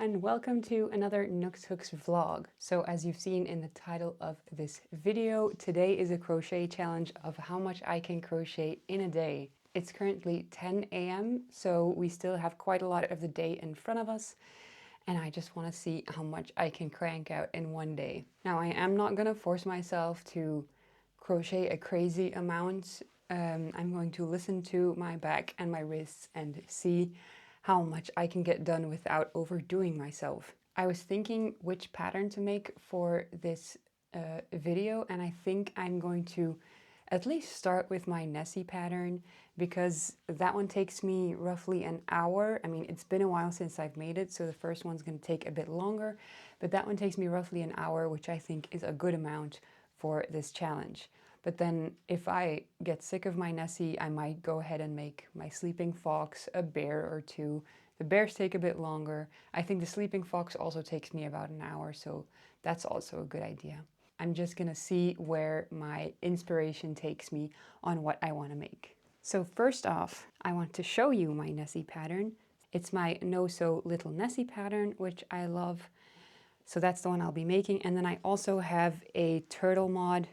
and welcome to another Nooks Hooks vlog. So as you've seen in the title of this video, today is a crochet challenge of how much I can crochet in a day. It's currently 10 a.m. so we still have quite a lot of the day in front of us, and I just want to see how much I can crank out in one day. Now I am not going to force myself to crochet a crazy amount. I'm going to listen to my back and my wrists and see how much I can get done without overdoing myself. I was thinking which pattern to make for this video, and I think I'm going to at least start with my Nessie pattern because that one takes me roughly an hour. I mean, it's been a while since I've made it, so the first one's going to take a bit longer, but that one takes me roughly an hour, which I think is a good amount for this challenge. But then if I get sick of my Nessie, I might go ahead and make my sleeping fox a bear or two. The bears take a bit longer. I think the sleeping fox also takes me about an hour, so that's also a good idea. I'm just gonna see where my inspiration takes me on what I want to make. So first off, I want to show you my Nessie pattern. It's my No So Little Nessie pattern, which I love. So that's the one I'll be making. And then I also have a turtle mod,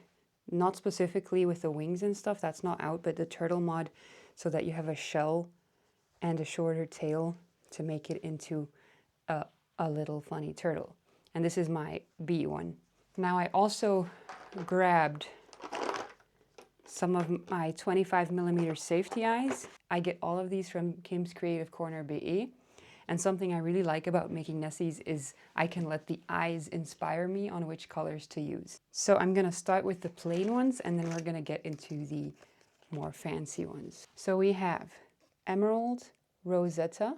not specifically with the wings and stuff, that's not out, but the turtle mod so that you have a shell and a shorter tail to make it into a little funny turtle. And this is my bee one. Now I also grabbed some of my 25mm safety eyes. I get all of these from Kim's Creative Corner BE. And something I really like about making Nessies is I can let the eyes inspire me on which colors to use. So I'm gonna start with the plain ones and then we're gonna get into the more fancy ones. So we have Emerald, Rosetta,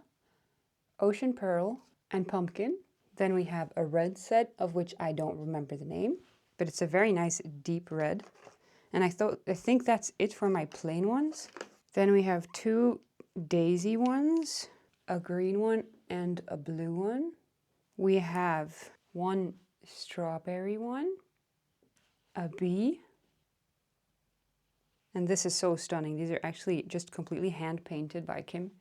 Ocean Pearl, and Pumpkin. Then we have a red set of which I don't remember the name, but it's a very nice deep red. And I think that's it for my plain ones. Then we have two daisy ones, a green one and a blue one. We have one strawberry one, a bee, and this is so stunning. These are actually just completely hand painted by Kim.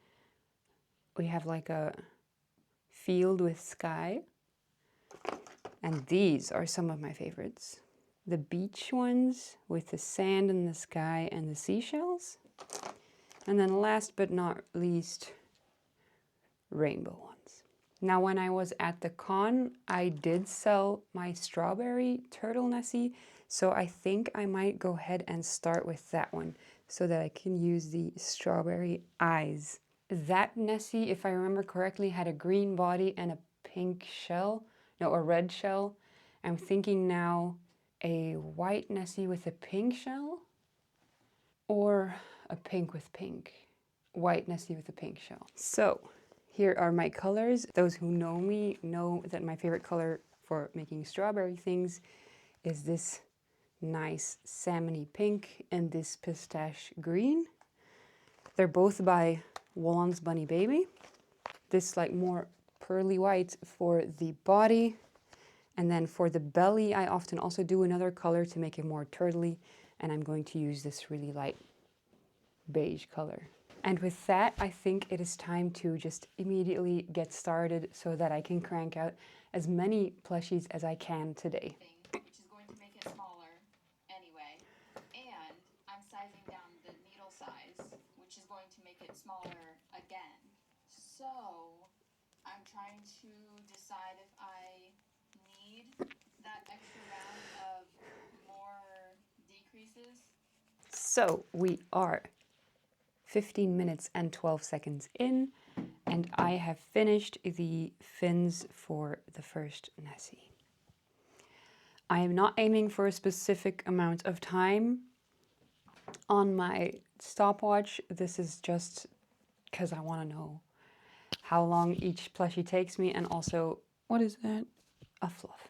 We have like a field with sky, and these are some of my favorites. The beach ones with the sand and the sky and the seashells. And then last but not least, rainbow ones. Now when I was at the con, I did sell my strawberry turtle Nessie, so I think I might go ahead and start with that one so that I can use the strawberry eyes. That Nessie, if I remember correctly, had a green body and a pink shell, no, a red shell. I'm thinking now a white Nessie with a pink shell or a pink with pink. White Nessie with a pink shell. So here are my colors. Those who know me know that my favorite color for making strawberry things is this nice salmony pink and this pistache green. They're both by Woolon's Bunny Baby. This like more pearly white for the body. And then for the belly, I often also do another color to make it more turtly. And I'm going to use this really light beige color. And with that, I think it is time to just immediately get started so that I can crank out as many plushies as I can today. Which is going to make it smaller anyway. And I'm sizing down the needle size, which is going to make it smaller again. So I'm trying to decide if I need that extra round of more decreases. So we are 15 minutes and 12 seconds in, and I have finished the fins for the first Nessie. I am not aiming for a specific amount of time on my stopwatch. This is just because I want to know how long each plushie takes me, and also, what is that? A fluff.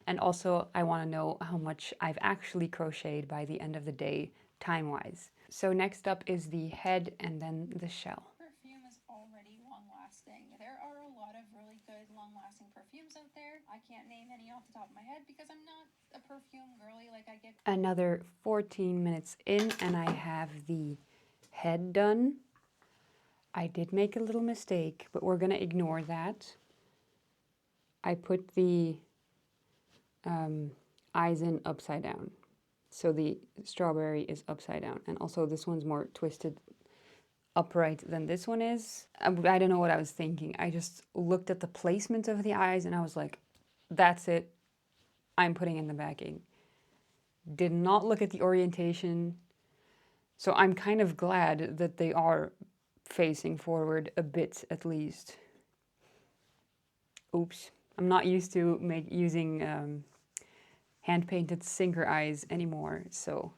And also I want to know how much I've actually crocheted by the end of the day, time-wise. So next up is the head and then the shell. Perfume is already long-lasting. There are a lot of really good long-lasting perfumes out there. I can't name any off the top of my head because I'm not a perfume girly. Like I get another 14 minutes in and I have the head done. I did make a little mistake, but we're gonna ignore that. I put the eyes in upside down. So the strawberry is upside down. And also this one's more twisted upright than this one is. I don't know what I was thinking. I just looked at the placement of the eyes and I was like, that's it. I'm putting in the backing. Did not look at the orientation. So I'm kind of glad that they are facing forward a bit at least. Oops. I'm not used to using hand-painted sinker eyes anymore, so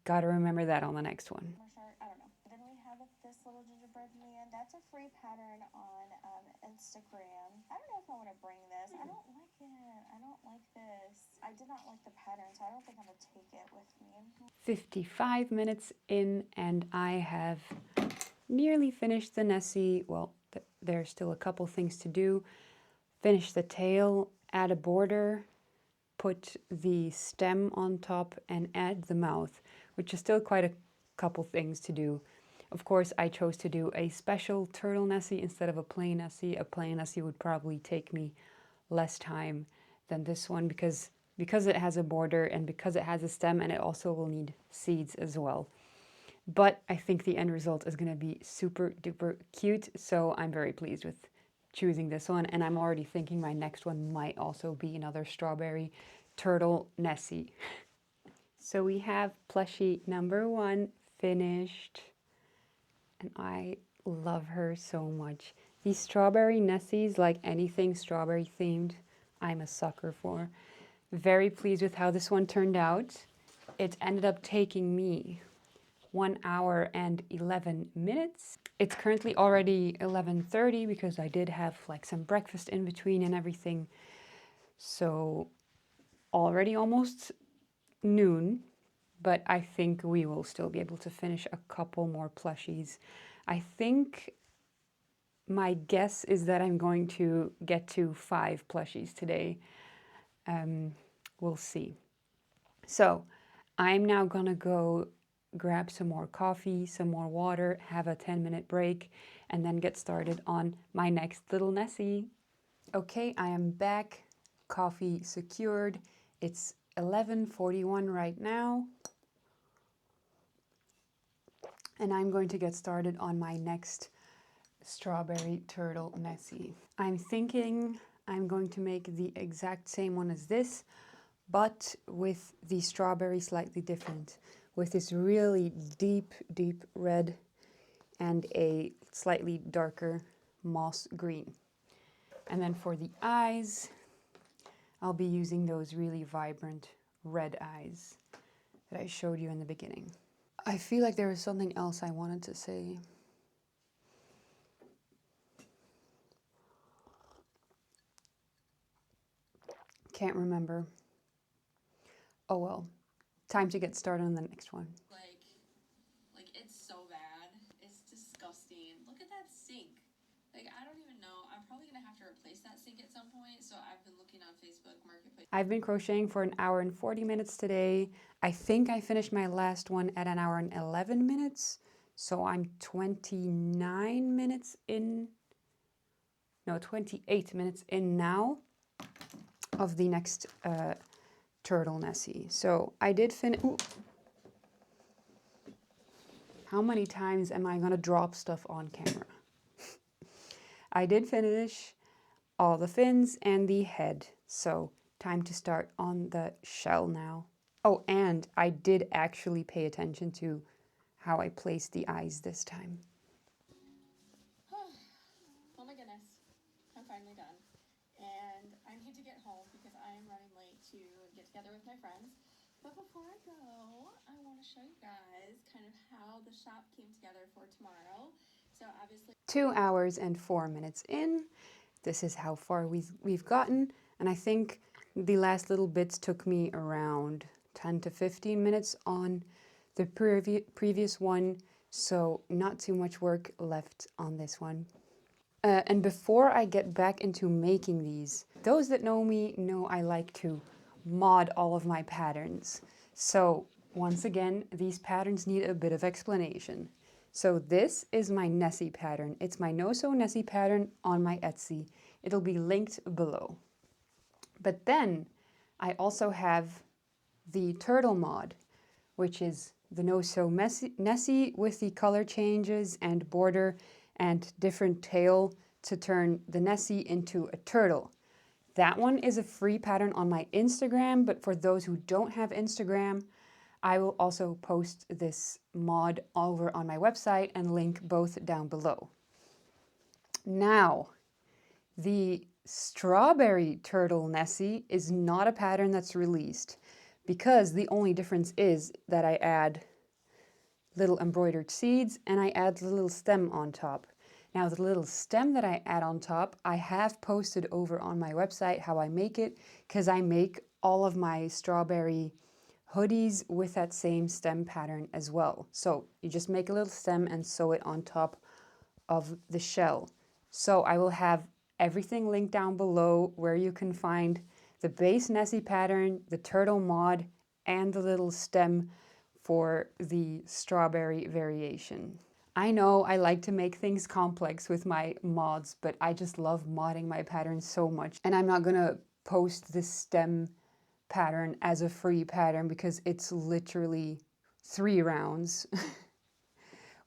gotta remember that on the next one. I don't know. Then we have this little gingerbread man. That's a free pattern on Instagram. I don't know if I want to bring this. I don't like it. I don't like this. I did not like the pattern, so I don't think I'm going to take it with me. 55 minutes in, and I have nearly finished the Nessie. Well, there's still a couple things to do. Finish the tail, add a border, put the stem on top, and add the mouth, which is still quite a couple things to do. Of course, I chose to do a special turtle Nessie instead of a plain Nessie. A plain Nessie would probably take me less time than this one because it has a border and because it has a stem, and it also will need seeds as well. But I think the end result is going to be super duper cute, so I'm very pleased with choosing this one, and I'm already thinking my next one might also be another strawberry turtle Nessie. So we have plushie number 1 finished, and I love her so much. These strawberry Nessies, like anything strawberry themed, I'm a sucker for. Very pleased with how this one turned out. It ended up taking me 1 hour and 11 minutes. It's currently already 11:30 because I did have like some breakfast in between and everything. So already almost noon, but I think we will still be able to finish a couple more plushies. I think my guess is that I'm going to get to 5 plushies today. We'll see. So I'm now gonna go grab some more coffee, some more water, have a 10-minute break, and then get started on my next little Nessie. Okay, I am back, coffee secured. It's 11:41 right now, and I'm going to get started on my next strawberry turtle Nessie. I'm thinking I'm going to make the exact same one as this, but with the strawberry slightly different, with this really deep, deep red and a slightly darker moss green. And then for the eyes, I'll be using those really vibrant red eyes that I showed you in the beginning. I feel like there was something else I wanted to say. Can't remember. Oh well, time to get started on the next one. Like it's so bad. It's disgusting. Look at that sink. Like, I don't even know. I'm probably gonna have to replace that sink at some point. So I've been looking on Facebook Marketplace. I've been crocheting for 1 hour and 40 minutes today. I think I finished my last one at 1 hour and 11 minutes. So I'm 29 minutes in. No, 28 minutes in now of the next turtle Nessie. So I did finish. How many times am I gonna drop stuff on camera? I did finish all the fins and the head. So time to start on the shell now. Oh, and I did actually pay attention to how I placed the eyes this time. Oh my goodness. I'm finally done. And I need to get home because I am running late to get together with my friends. But before I go, I want to show you guys kind of how the shop came together for tomorrow. So obviously 2 hours and 4 minutes in. This is how far we've gotten. And I think the last little bits took me around 10 to 15 minutes on the previous one. So not too much work left on this one. And before I get back into making these, those that know me know I like to mod all of my patterns. So once again, these patterns need a bit of explanation. So this is my Nessie pattern. It's my No Sew Nessie pattern on my Etsy. It'll be linked below. But then I also have the turtle mod, which is the No Sew Nessie with the color changes and border and different tail to turn the Nessie into a turtle. That one is a free pattern on my Instagram, but for those who don't have Instagram, I will also post this mod over on my website and link both down below. Now, the strawberry turtle Nessie is not a pattern that's released because the only difference is that I add little embroidered seeds and I add the little stem on top. Now the little stem that I add on top, I have posted over on my website how I make it, because I make all of my strawberry hoodies with that same stem pattern as well. So you just make a little stem and sew it on top of the shell. So I will have everything linked down below where you can find the base Nessie pattern, the turtle mod, and the little stem for the strawberry variation. I know I like to make things complex with my mods, but I just love modding my patterns so much. And I'm not gonna post this stem pattern as a free pattern because it's literally 3 rounds,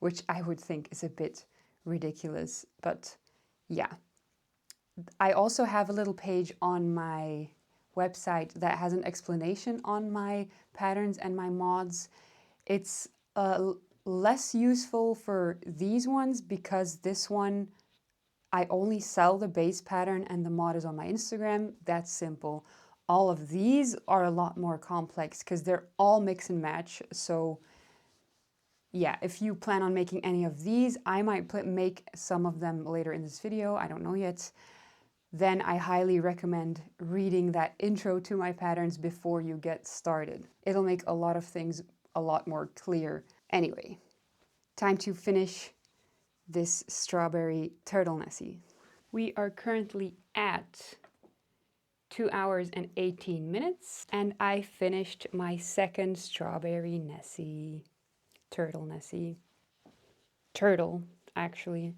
which I would think is a bit ridiculous, but yeah. I also have a little page on my website that has an explanation on my patterns and my mods. It's less useful for these ones because this one I only sell the base pattern and the mod is on my Instagram. That's simple. All of these are a lot more complex because they're all mix and match. So yeah, if you plan on making any of these, I might make some of them later in this video. I don't know yet. Then I highly recommend reading that intro to my patterns before you get started. It'll make a lot of things a lot more clear. Anyway, time to finish this strawberry turtle Nessie. We are currently at 2 hours and 18 minutes, and I finished my second strawberry Nessie, turtle Nessie. Turtle, actually,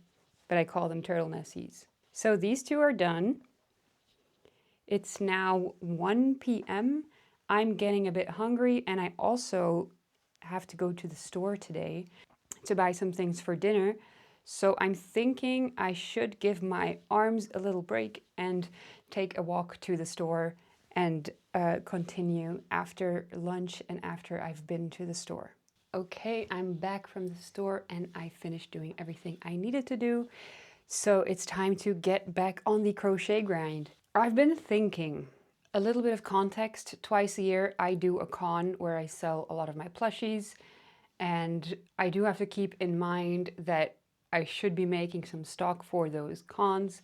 but I call them turtle Nessies. So these two are done. It's now 1 p.m. I'm getting a bit hungry, and I also have to go to the store today to buy some things for dinner. So I'm thinking I should give my arms a little break and take a walk to the store and continue after lunch and after I've been to the store. Okay, I'm back from the store and I finished doing everything I needed to do. So it's time to get back on the crochet grind. I've been thinking, a little bit of context, twice a year I do a con where I sell a lot of my plushies, and I do have to keep in mind that I should be making some stock for those cons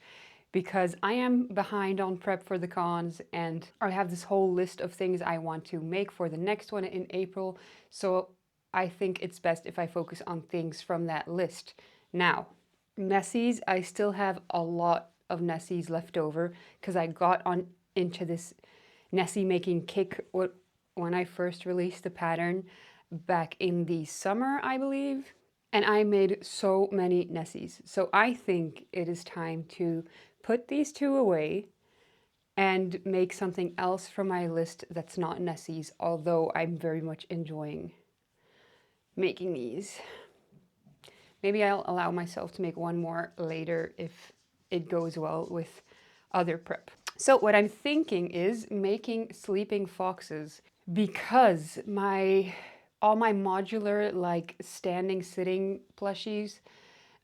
because I am behind on prep for the cons and I have this whole list of things I want to make for the next one in April. So I think it's best if I focus on things from that list. Now, Nessies, I still have a lot of Nessies left over because I got into this Nessie making kick when I first released the pattern back in the summer, I believe. And I made so many Nessies. So I think it is time to put these two away and make something else from my list that's not Nessies, although I'm very much enjoying making these. Maybe I'll allow myself to make one more later if it goes well with other prep. So what I'm thinking is making sleeping foxes because all my modular, like standing, sitting plushies,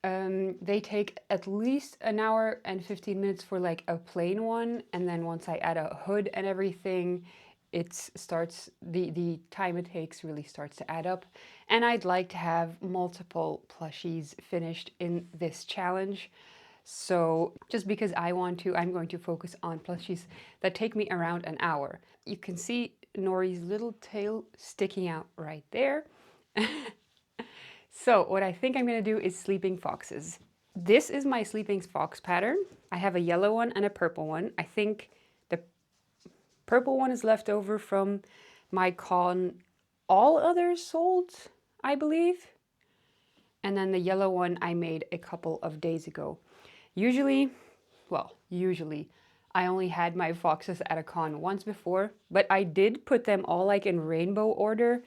they take at least an hour and 15 minutes for like a plain one. And then once I add a hood and everything, the time it takes really starts to add up. And I'd like to have multiple plushies finished in this challenge. So just because I want to, I'm going to focus on plushies that take me around an hour. You can see Nori's little tail sticking out right there. So what I think I'm going to do is sleeping foxes. This is my sleeping fox pattern. I have a yellow one and a purple one. I think the purple one is left over from my con all others sold, I believe. And then the yellow one I made a couple of days ago. Usually, I only had my foxes at a con once before, but I did put them all like in rainbow order,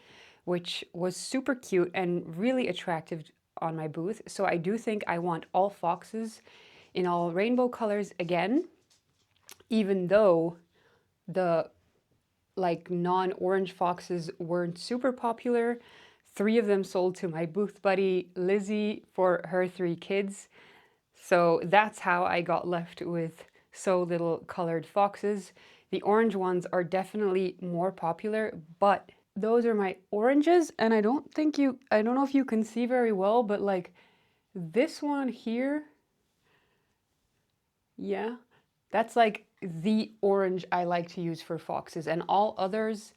which was super cute and really attractive on my booth. So I do think I want all foxes in all rainbow colors again, even though the like non-orange foxes weren't super popular. 3 of them sold to my booth buddy Lizzie for her 3 kids. So that's how I got left with so little colored foxes. The orange ones are definitely more popular, but those are my oranges, and I don't know if you can see very well, but like this one here, yeah, that's like the orange I like to use for foxes, and all others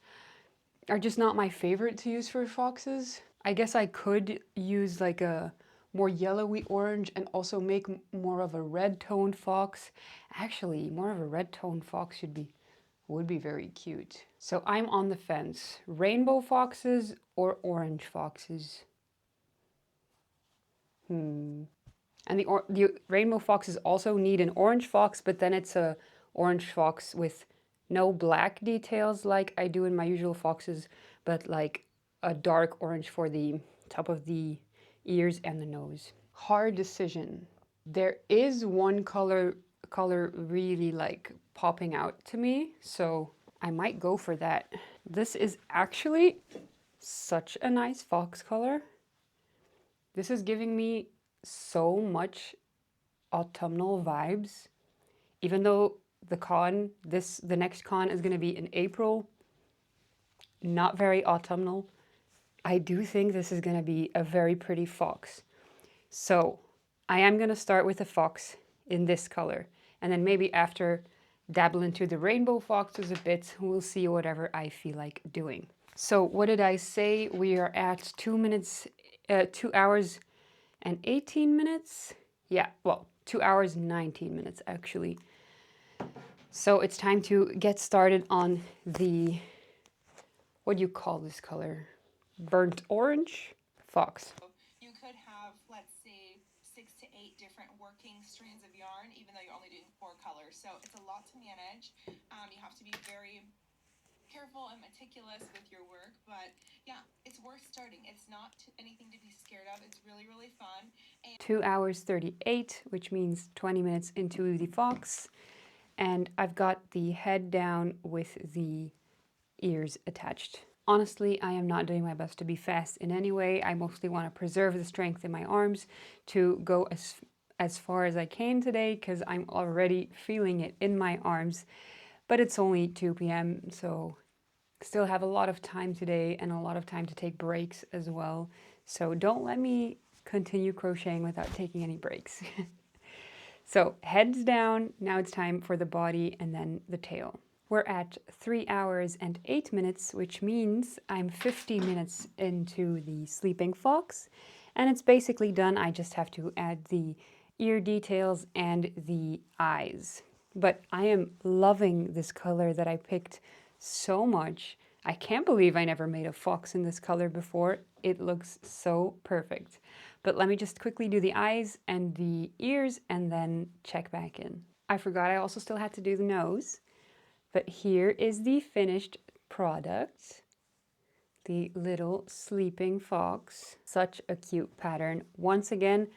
are just not my favorite to use for foxes. I guess I could use like a more yellowy orange and also make more of a red toned fox. Actually, more of a red toned fox would be very cute. So I'm on the fence. Rainbow foxes or orange foxes? And the rainbow foxes also need an orange fox, but then it's a orange fox with no black details like I do in my usual foxes, but like a dark orange for the top of the ears and the nose. Hard decision. There is one color really like popping out to me, so I might go for that. This is actually such a nice fox color. This is giving me so much autumnal vibes. Even though the next con is going to be in April, not very autumnal, I do think this is going to be a very pretty fox. So I am going to start with a fox in this color, and then maybe after dabble into the rainbow foxes a bit, we'll see whatever I feel like doing. So what did I say? We are at 2 hours and 18 minutes. Yeah, well, 2 hours and 19 minutes actually. So it's time to get started on the, what do you call this color? Burnt orange? Fox. You could have, let's say, 6 to 8 different working strands of yarn, even though you're only doing 4 colors. So it's a lot to manage. You have to be very careful and meticulous with your work, but yeah, it's worth starting. It's not anything to be scared of. It's really, really fun. 2 hours 38, which means 20 minutes into the fox. And I've got the head down with the ears attached. Honestly, I am not doing my best to be fast in any way. I mostly want to preserve the strength in my arms to go as far as I can today, because I'm already feeling it in my arms. But it's only 2 p.m., so still have a lot of time today and a lot of time to take breaks as well. So don't let me continue crocheting without taking any breaks. So heads down, now it's time for the body and then the tail. We're at 3 hours and 8 minutes, which means I'm 50 minutes into the sleeping fox, and it's basically done. I just have to add the ear details and the eyes. But I am loving this color that I picked so much. I can't believe I never made a fox in this color before. It looks so perfect. But let me just quickly do the eyes and the ears and then check back in. I forgot I also still had to do the nose. But here is the finished product. The little sleeping fox. Such a cute pattern. Once again,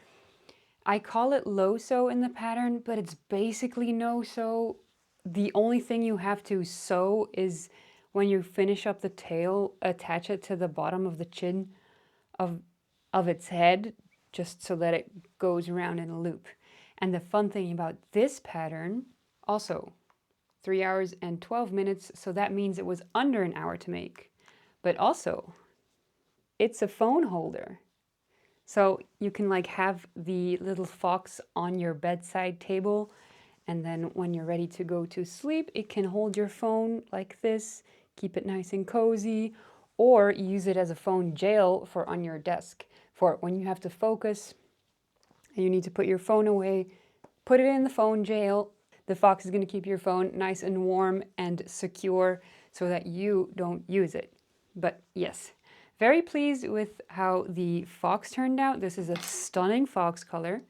I call it low-sew in the pattern, but it's basically no-sew. The only thing you have to sew is when you finish up the tail, attach it to the bottom of the chin of its head, just so that it goes around in a loop. And the fun thing about this pattern, also 3 hours and 12 minutes, so that means it was under an hour to make. But also, it's a phone holder. So you can like have the little fox on your bedside table, and then when you're ready to go to sleep, it can hold your phone like this, keep it nice and cozy, or use it as a phone jail for on your desk. For when you have to focus and you need to put your phone away, put it in the phone jail. The fox is going to keep your phone nice and warm and secure so that you don't use it. But yes, very pleased with how the fox turned out. This is a stunning fox color.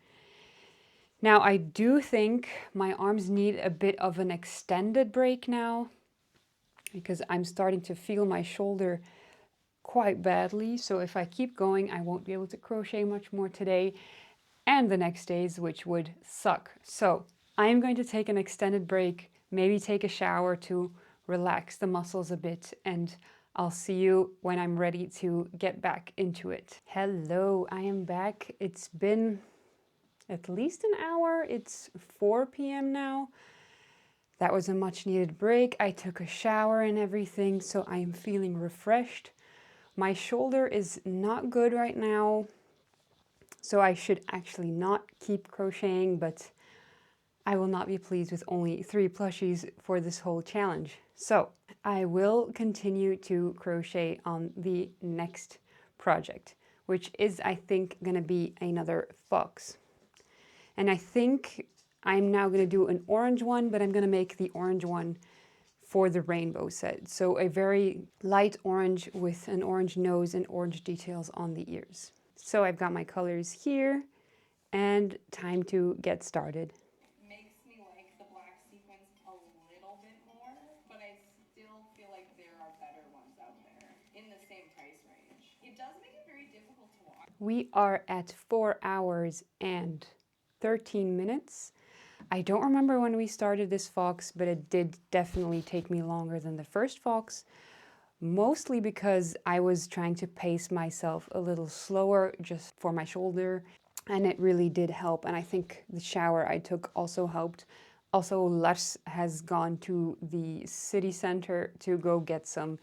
Now I do think my arms need a bit of an extended break now because I'm starting to feel my shoulder quite badly. So if I keep going, I won't be able to crochet much more today and the next days, which would suck. So I am going to take an extended break, maybe take a shower to relax the muscles a bit, and I'll see you when I'm ready to get back into it. Hello, I am back. It's been at least an hour. It's 4 p.m. now. That was a much needed break. I took a shower and everything, so I am feeling refreshed. My shoulder is not good right now, so I should actually not keep crocheting, but I will not be pleased with only 3 plushies for this whole challenge. So I will continue to crochet on the next project, which is, I think, gonna be another fox. And I think I'm now gonna do an orange one, but I'm gonna make the orange one for the rainbow set. So a very light orange with an orange nose and orange details on the ears. So I've got my colors here and time to get started. Makes me like the black sequins a little bit more, but I still feel like there are better ones out there in the same price range. It does make it very difficult to watch. We are at 4 hours and 13 minutes. I don't remember when we started this fox, but it did definitely take me longer than the first fox, mostly because I was trying to pace myself a little slower just for my shoulder, and it really did help. And I think the shower I took also helped. Also, Lars has gone to the city center to go get some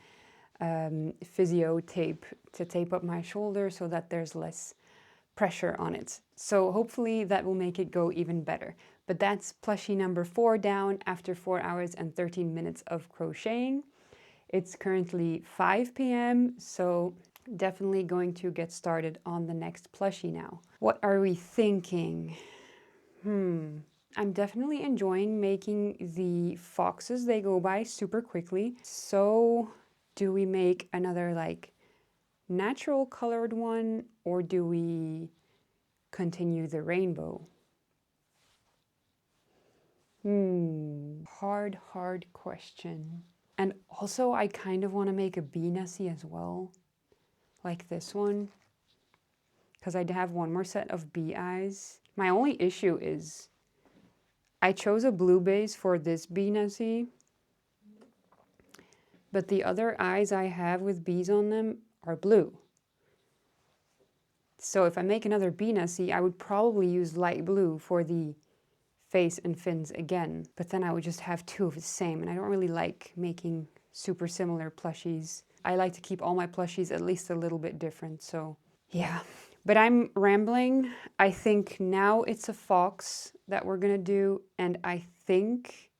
physio tape to tape up my shoulder so that there's less pressure on it. So hopefully that will make it go even better. But that's plushie number 4 down after 4 hours and 13 minutes of crocheting. It's currently 5 p.m. so definitely going to get started on the next plushie now. What are we thinking? I'm definitely enjoying making the foxes. They go by super quickly. So do we make another like natural colored one, or do we continue the rainbow? Hard question. And also I kind of want to make a bee Nessie as well, like this one, because I'd have one more set of bee eyes. My only issue is I chose a blue base for this bee Nessie, but the other eyes I have with bees on them are blue. So if I make another bee Nessie, I would probably use light blue for the face and fins again, but then I would just have 2 of the same, and I don't really like making super similar plushies. I like to keep all my plushies at least a little bit different, so yeah. But I'm rambling. I think now it's a fox that we're gonna do, and I think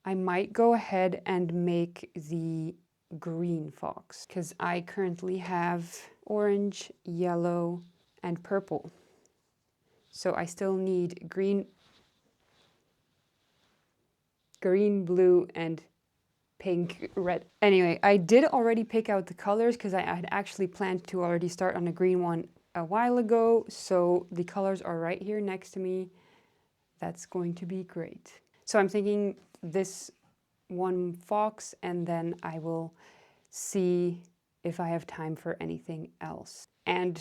I might go ahead and make the green fox, because I currently have orange, yellow, and purple. So I still need green, blue, and pink, red. Anyway, I did already pick out the colors because I had actually planned to already start on a green one a while ago. So the colors are right here next to me. That's going to be great. So I'm thinking this one fox, and then I will see if I have time for anything else and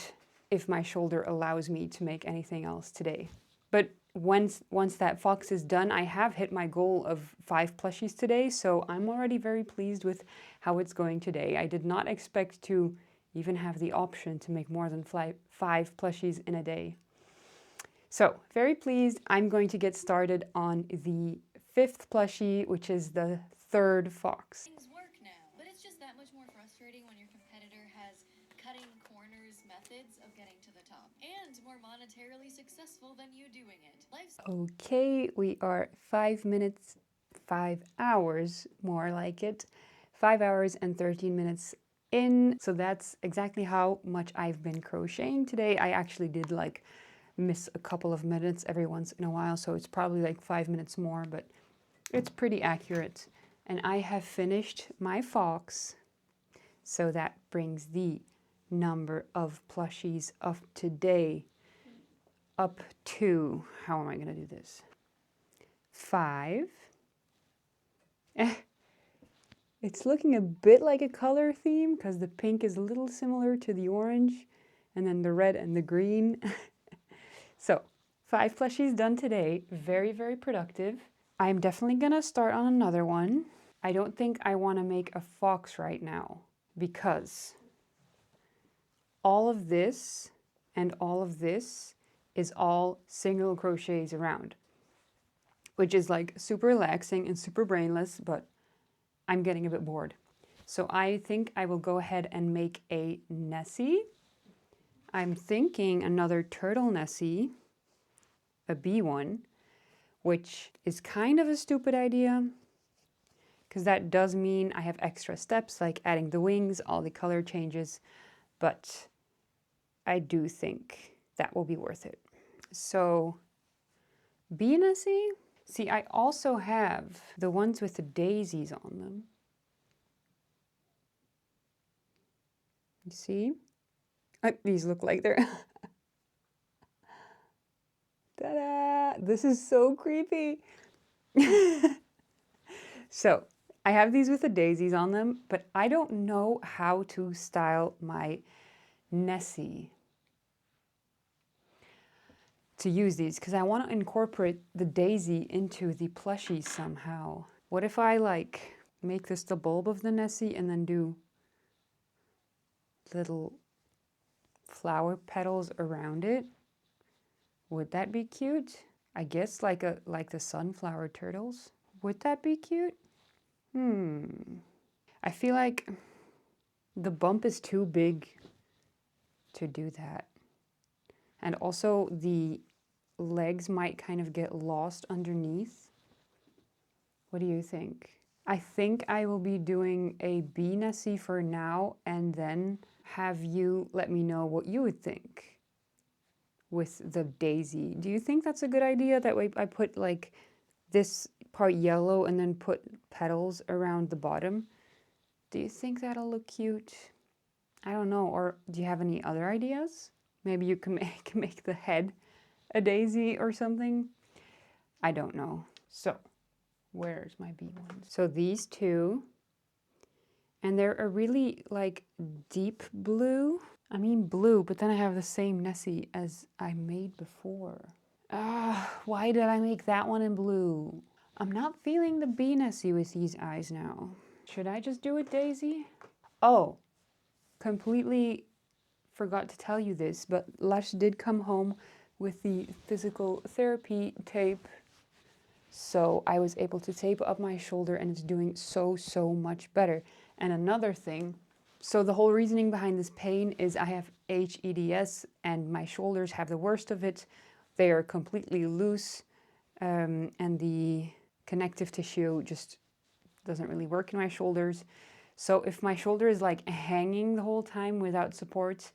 if my shoulder allows me to make anything else today. But once that fox is done, I have hit my goal of 5 plushies today, so I'm already very pleased with how it's going today. I did not expect to even have the option to make more than 5 plushies in a day. So, very pleased. I'm going to get started on the 5th plushie, which is the 3rd fox. Things work now, but it's just that much more frustrating when your competitor has cutting corners methods of getting to the top and more monetarily successful than you doing it. Okay, we are 5 hours, more like it, 5 hours and 13 minutes in. So that's exactly how much I've been crocheting today. I actually did like miss a couple of minutes every once in a while, so it's probably like 5 minutes more, but it's pretty accurate. And I have finished my fox, so that brings the number of plushies of today up to, how am I going to do this? 5. It's looking a bit like a color theme because the pink is a little similar to the orange and then the red and the green. So 5 plushies done today. Very, very productive. I'm definitely going to start on another one. I don't think I want to make a fox right now because all of this and all of this is all single crochets around, which is like super relaxing and super brainless, but I'm getting a bit bored. So I think I will go ahead and make a Nessie. I'm thinking another turtle Nessie, a bee one, which is kind of a stupid idea because that does mean I have extra steps like adding the wings, all the color changes, but I do think that will be worth it. So bee Nessie. See, I also have the ones with the daisies on them. You see? These look like they're... Ta-da! This is so creepy. So, I have these with the daisies on them, but I don't know how to style my Nessie to use these because I want to incorporate the daisy into the plushie somehow. What if I like make this the bulb of the Nessie and then do little flower petals around it? Would that be cute? I guess like the sunflower turtles. Would that be cute? I feel like the bump is too big to do that. And also the legs might kind of get lost underneath. What do you think? I think I will be doing a bee Nessie for now and then have you let me know what you would think with the daisy. Do you think that's a good idea? That way I put like this part yellow and then put petals around the bottom. Do you think that'll look cute? I don't know. Or do you have any other ideas? Maybe you can make the head a daisy or something. I don't know. So where's my bee ones? So these two, and they're a really like deep blue. I mean blue, but then I have the same Nessie as I made before. Why did I make that one in blue? I'm not feeling the bee Nessie with these eyes now. Should I just do a daisy? Oh, completely forgot to tell you this, but Lush did come home with the physical therapy tape. So I was able to tape up my shoulder and it's doing so much better. And another thing, so the whole reasoning behind this pain is I have HEDS and my shoulders have the worst of it. They are completely loose and the connective tissue just doesn't really work in my shoulders. So if my shoulder is like hanging the whole time without support,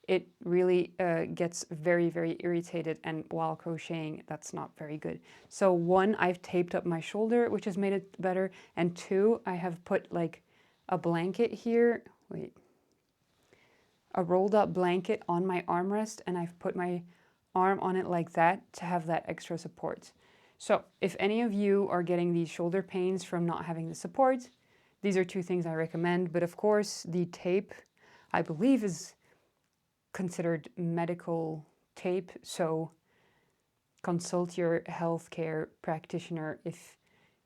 it really gets very irritated, and while crocheting, that's not very good. So 1, I've taped up my shoulder, which has made it better, and 2, I have put like a blanket here, a rolled up blanket on my armrest, and I've put my arm on it like that to have that extra support. So if any of you are getting these shoulder pains from not having the support, these are 2 things I recommend. But of course, the tape, I believe, is considered medical tape, so consult your healthcare practitioner if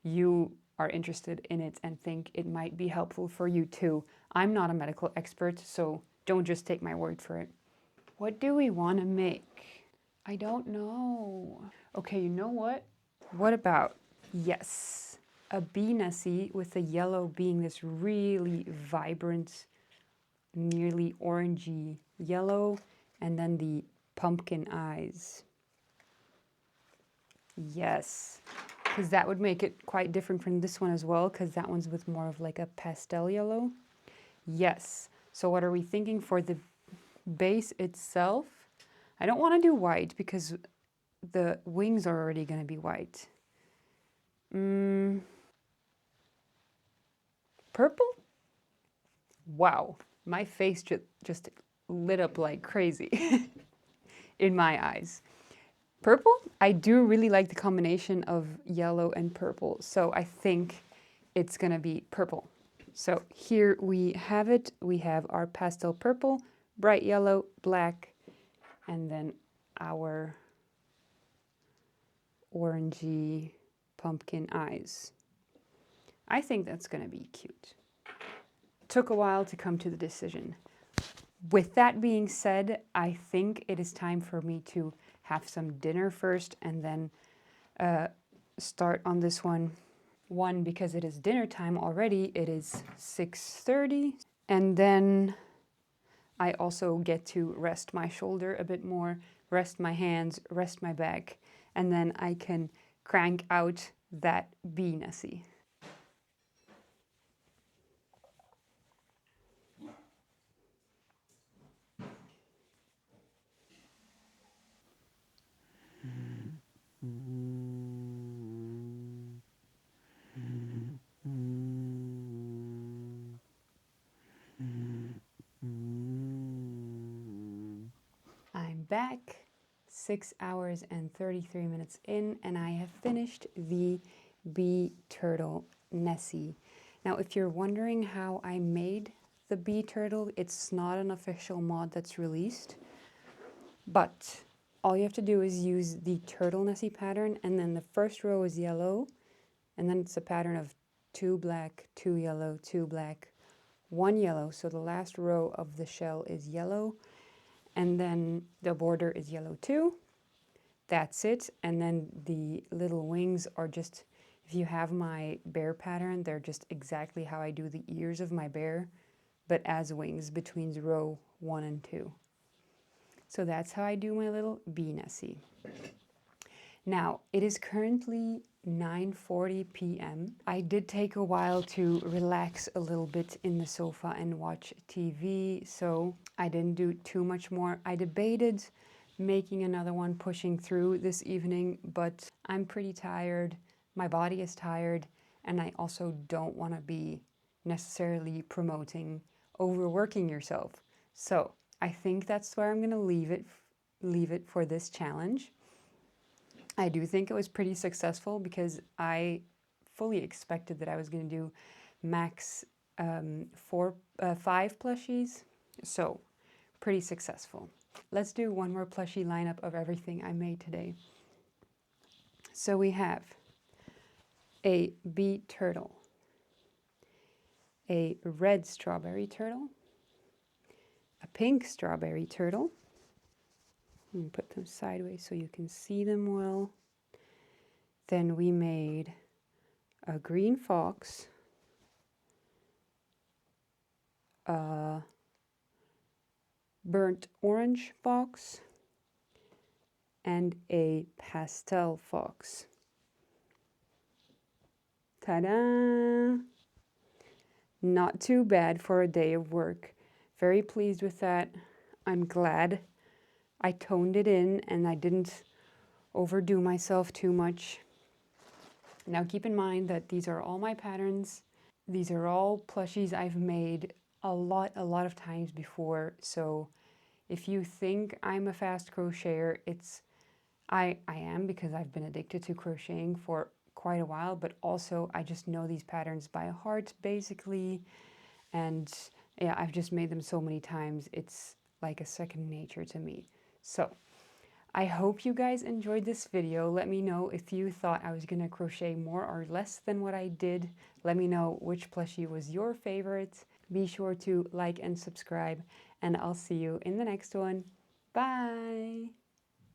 you are interested in it and think it might be helpful for you too. I'm not a medical expert, so don't just take my word for it. What do we want to make? I don't know. Okay, you know what? What about, yes, a bee Nessie with the yellow being this really vibrant, nearly orangey yellow, and then the pumpkin eyes. Yes, because that would make it quite different from this one as well, because that one's with more of like a pastel yellow. Yes, so what are we thinking for the base itself? I don't want to do white because the wings are already going to be white. Purple? Wow, my face just lit up like crazy in my eyes. Purple, I do really like the combination of yellow and purple, so I think it's gonna be purple. So here we have it. We have our pastel purple, bright yellow, black, and then our orangey pumpkin eyes. I think that's gonna be cute. Took a while to come to the decision. With that being said, I think it is time for me to have some dinner first and then start on this one. One, because it is dinner time already, it is 6:30, and then I also get to rest my shoulder a bit more, rest my hands, rest my back, and then I can crank out that bee Nessie. I'm back, 6 hours and 33 minutes in, and I have finished the bee turtle Nessie. Now, if you're wondering how I made the bee turtle, it's not an official mod that's released, but all you have to do is use the turtle Nessie pattern, and then the first row is yellow, and then it's a pattern of 2 black, 2 yellow, 2 black, 1 yellow, so the last row of the shell is yellow, and then the border is yellow too. That's it. And then the little wings are just, if you have my bear pattern, they're just exactly how I do the ears of my bear, but as wings between row 1 and 2. So that's how I do my little bee Nessie. Now, it is currently 9:40 p.m. I did take a while to relax a little bit in the sofa and watch TV, so I didn't do too much more. I debated making another one, pushing through this evening, but I'm pretty tired. My body is tired, and I also don't want to be necessarily promoting overworking yourself. So I think that's where I'm going to leave it for this challenge. I do think it was pretty successful because I fully expected that I was going to do max 5 plushies, so pretty successful. Let's do one more plushie lineup of everything I made today. So we have a bee turtle, a red strawberry turtle, a pink strawberry turtle. Let me put them sideways so you can see them well. Then we made a green fox, a burnt orange fox, and a pastel fox. Ta-da! Not too bad for a day of work. Very pleased with that. I'm glad I toned it in and I didn't overdo myself too much. Now keep in mind that these are all my patterns. These are all plushies I've made a lot of times before. So if you think I'm a fast crocheter, I am, because I've been addicted to crocheting for quite a while, but also I just know these patterns by heart basically. And yeah, I've just made them so many times. It's like a second nature to me. So I hope you guys enjoyed this video. Let me know if you thought I was going to crochet more or less than what I did. Let me know which plushie was your favorite. Be sure to like and subscribe, and I'll see you in the next one. Bye!